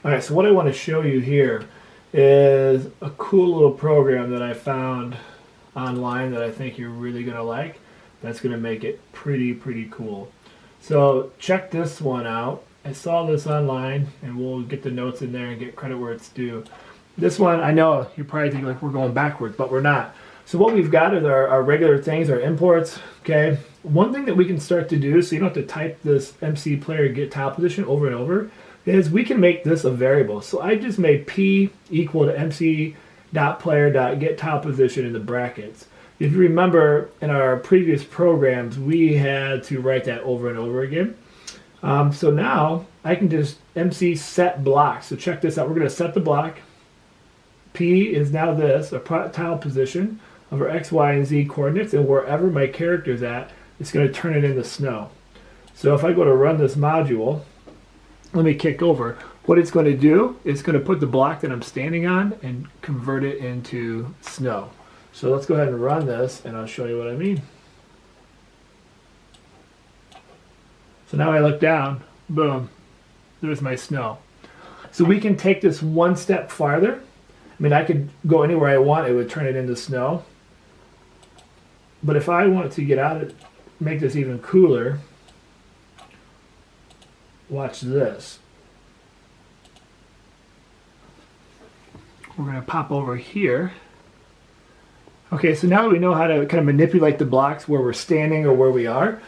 Alright, so what I want to show you here is a cool little program that I found online that I think you're really going to like. That's going to make it pretty cool. So check this one out. I saw this online, and we'll get the notes in there and get credit where it's due. This one, I know you probably think like we're going backwards, but we're not. So what we've got is our regular things, our imports. Okay. One thing that we can start to do, so you don't have to type this MC player get tile position over and over, is we can make this a variable. So I just made p equal to MC.player.get tile position in the brackets. If you remember in our previous programs, we had to write that over and over again. So now I can just MC set block. So check this out. We're going to set the block. P is now this, a tile position of our X, Y, and Z coordinates, and wherever my character is at, it's going to turn it into snow. So if I go to run this module, let me kick over. What it's going to do is going to put the block that I'm standing on and convert it into snow. So let's go ahead and run this, and I'll show you what I mean. So now I look down, boom, there's my snow. So we can take this one step farther. I mean, I could go anywhere I want, it would turn it into snow. But if I want to get out of it, make this even cooler, watch this. We're going to pop over here. Okay, so now that we know how to kind of manipulate the blocks where we're standing or where we are,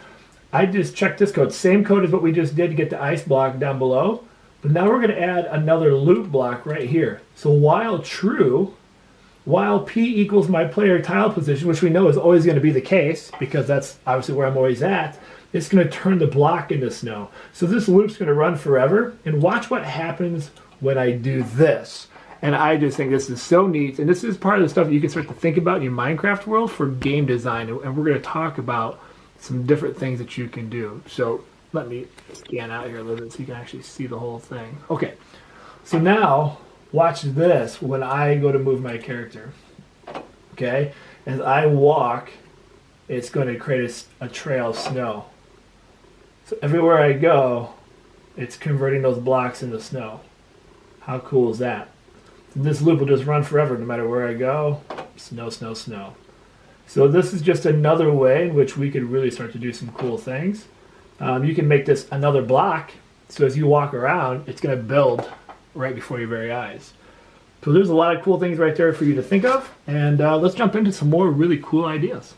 I just checked this code. Same code as what we just did to get the ice block down below. But now we're going to add another loop block right here. So while true, while P equals my player tile position, which we know is always going to be the case because that's obviously where I'm always at, it's going to turn the block into snow. So this loop's going to run forever. And watch what happens when I do this. And I just think this is so neat. And this is part of the stuff you can start to think about in your Minecraft world for game design. And we're going to talk about some different things that you can do. So let me scan out here a little bit so you can actually see the whole thing. Okay, so now watch this when I go to move my character. Okay, as I walk, it's going to create a trail of snow. So everywhere I go, it's converting those blocks into snow. How cool is that? This loop will just run forever no matter where I go. Snow, snow, snow. So this is just another way in which we could really start to do some cool things. You can make this another block, so as you walk around, it's going to build right before your very eyes. So there's a lot of cool things right there for you to think of, and let's jump into some more really cool ideas.